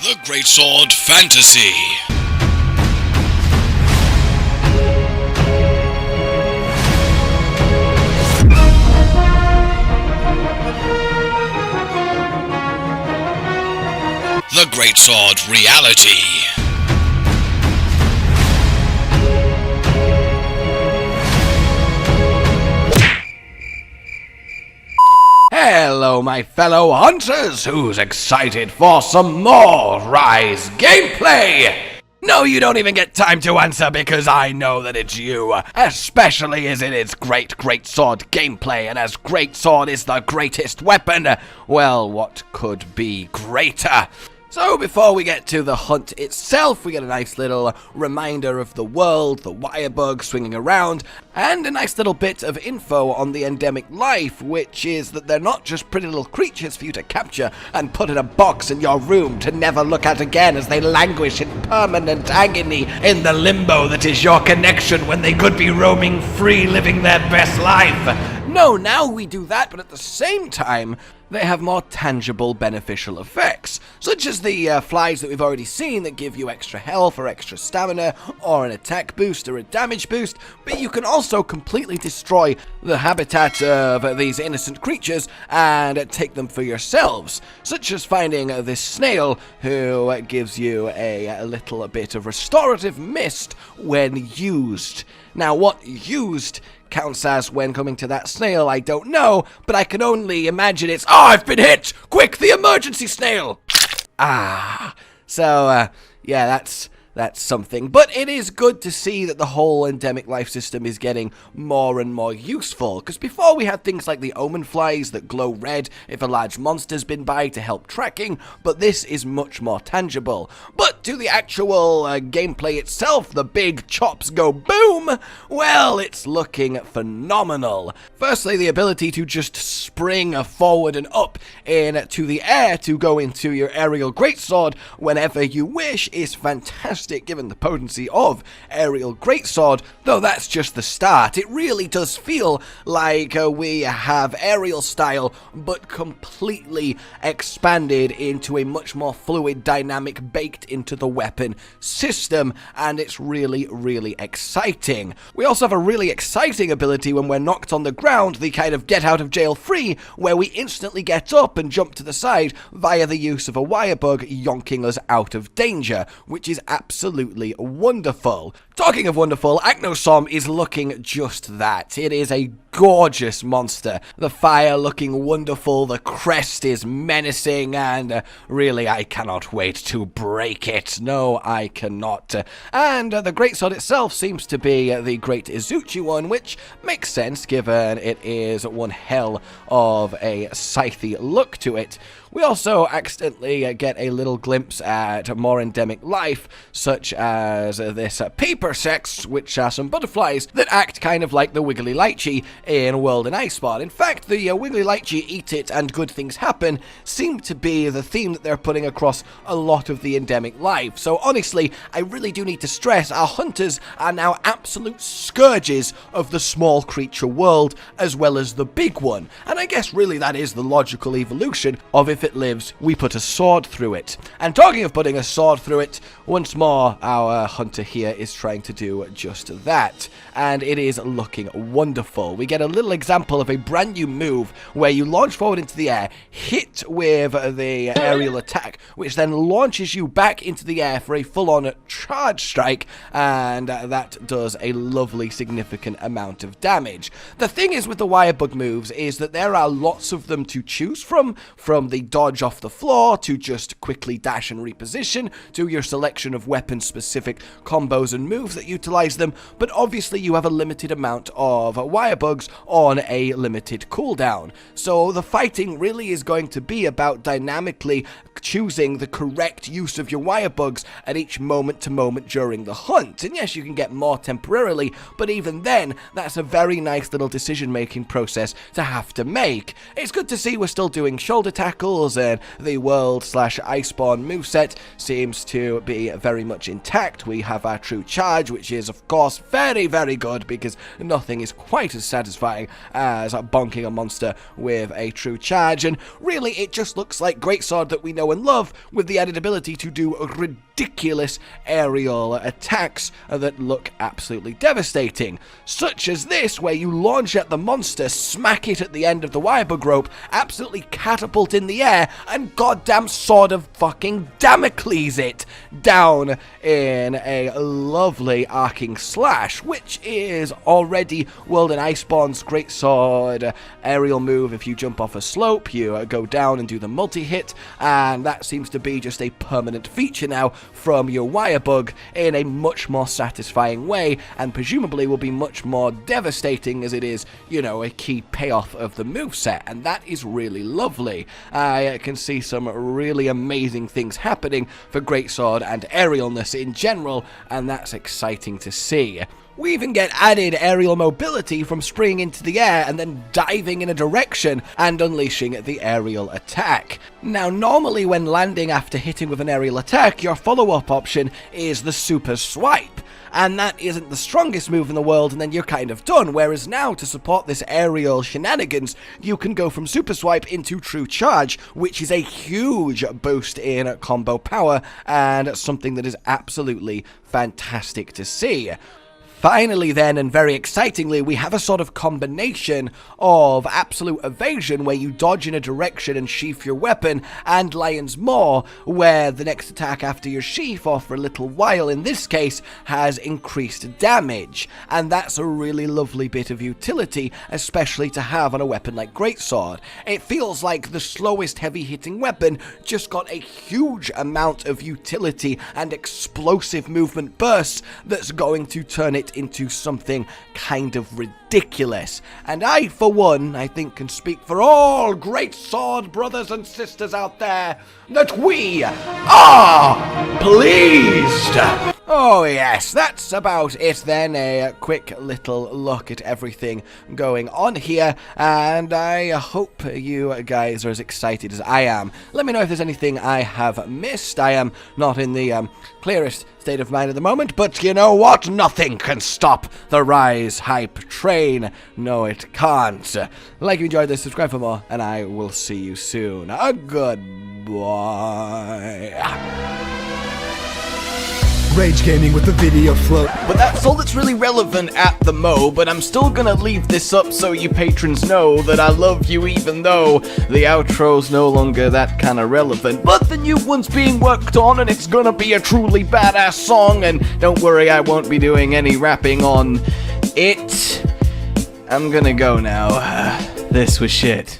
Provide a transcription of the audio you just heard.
The Greatsword Fantasy. The Greatsword Reality. Hello my fellow hunters, who's excited for some more Rise gameplay? No, you don't even get time to answer because I know that it's you, especially as it is Greatsword gameplay, and as Greatsword is the greatest weapon, well, what could be greater? So before we get to the hunt itself, we get a nice little reminder of the world, the wirebug swinging around, and a nice little bit of info on the endemic life, which is that they're not just pretty little creatures for you to capture and put in a box in your room to never look at again as they languish in permanent agony in the limbo that is your connection when they could be roaming free, living their best life. No, now we do that, but at the same time, they have more tangible beneficial effects, such as the flies that we've already seen that give you extra health or extra stamina, or an attack boost or a damage boost, but you can also completely destroy the habitat of these innocent creatures and take them for yourselves, such as finding this snail who gives you a little bit of restorative mist when used. Now, what used counts as when coming to that snail, I don't know, but I can only imagine it's, oh, I've been hit! Quick, the emergency snail! So, yeah, that's something. But it is good to see that the whole endemic life system is getting more and more useful, because before we had things like the omen flies that glow red if a large monster's been by to help tracking, but this is much more tangible. But to the actual gameplay itself, the big chops go boom, well, it's looking phenomenal. Firstly, the ability to just spring forward and up into the air to go into your aerial greatsword whenever you wish is fantastic, given the potency of aerial greatsword, though that's just the start. It really does feel like we have aerial style, but completely expanded into a much more fluid dynamic baked into the weapon system, and it's really, really exciting. We also have a really exciting ability when we're knocked on the ground, the kind of get out of jail free, where we instantly get up and jump to the side via the use of a wirebug yonking us out of danger, which is absolutely wonderful. Talking of wonderful, Aknosom is looking just that. It is a gorgeous monster. The fire looking wonderful, the crest is menacing, and really I cannot wait to break it. No, I cannot. And the greatsword itself seems to be the Great Izuchi one, which makes sense given it is one hell of a scythy look to it. We also accidentally get a little glimpse at more endemic life, such as this paper sex, which are some butterflies that act kind of like the wiggly lychee in World and Iceborne. In fact, the wiggly lychee eat it and good things happen seem to be the theme that they're putting across a lot of the endemic life. So honestly, I really do need to stress our hunters are now absolute scourges of the small creature world as well as the big one. And I guess really that is the logical evolution of if it lives, we put a sword through it. And talking of putting a sword through it, once more our hunter here is trying to do just that, and it is looking wonderful. We get a little example of a brand new move where you launch forward into the air, hit with the aerial attack, which then launches you back into the air for a full-on charge strike, and that does a lovely significant amount of damage. The thing is with the wirebug moves is that there are lots of them to choose from the dodge off the floor, to just quickly dash and reposition, to your selection of weapon-specific combos and moves that utilize them, but obviously you have a limited amount of wirebugs on a limited cooldown. So the fighting really is going to be about dynamically choosing the correct use of your wirebugs at each moment to moment during the hunt. And yes, you can get more temporarily, but even then, that's a very nice little decision-making process to have to make. It's good to see we're still doing shoulder tackle skills, and the world/Iceborne moveset seems to be very much intact. We have our true charge, which is of course very, very good, because nothing is quite as satisfying as bonking a monster with a true charge, and really it just looks like Greatsword that we know and love, with the added ability to do ridiculous aerial attacks that look absolutely devastating, such as this, where you launch at the monster, smack it at the end of the wirebug rope, absolutely catapult in the air, and goddamn Sword of fucking Damocles it down in a lovely arcing slash, which is already World and Iceborne's Greatsword aerial move. If you jump off a slope, you go down and do the multi-hit, and that seems to be just a permanent feature now from your wirebug in a much more satisfying way, and presumably will be much more devastating, as it is, you know, a key payoff of the moveset, and that is really lovely. I can see some really amazing things happening for Greatsword and aerialness in general, and that's exciting to see. We even get added aerial mobility from springing into the air and then diving in a direction and unleashing the aerial attack. Now, normally when landing after hitting with an aerial attack, your follow-up option is the super swipe, and that isn't the strongest move in the world, and then you're kind of done. Whereas now, to support this aerial shenanigans, you can go from super swipe into true charge, which is a huge boost in combo power, and something that is absolutely fantastic to see. Finally then, and very excitingly, we have a sort of combination of absolute evasion, where you dodge in a direction and sheath your weapon, and Lion's Maw, where the next attack after your sheath, or for a little while in this case, has increased damage. And that's a really lovely bit of utility, especially to have on a weapon like Greatsword. It feels like the slowest heavy-hitting weapon just got a huge amount of utility and explosive movement bursts that's going to turn it into something kind of ridiculous. And I, for one, I think can speak for all Greatsword brothers and sisters out there that we are pleased. Oh yes, that's about it then, a quick little look at everything going on here, and I hope you guys are as excited as I am. Let me know if there's anything I have missed. I am not in the clearest state of mind at the moment, but you know what? Nothing can stop the Rise hype train. No, it can't. Like you enjoyed this, subscribe for more, and I will see you soon. Goodbye. Rage Gaming with the video float. But that's all that's really relevant at the mo, but I'm still gonna leave this up so you patrons know that I love you, even though the outro's no longer that kind of relevant. But the new one's being worked on, and it's gonna be a truly badass song, and don't worry, I won't be doing any rapping on it. I'm gonna go now. This was shit.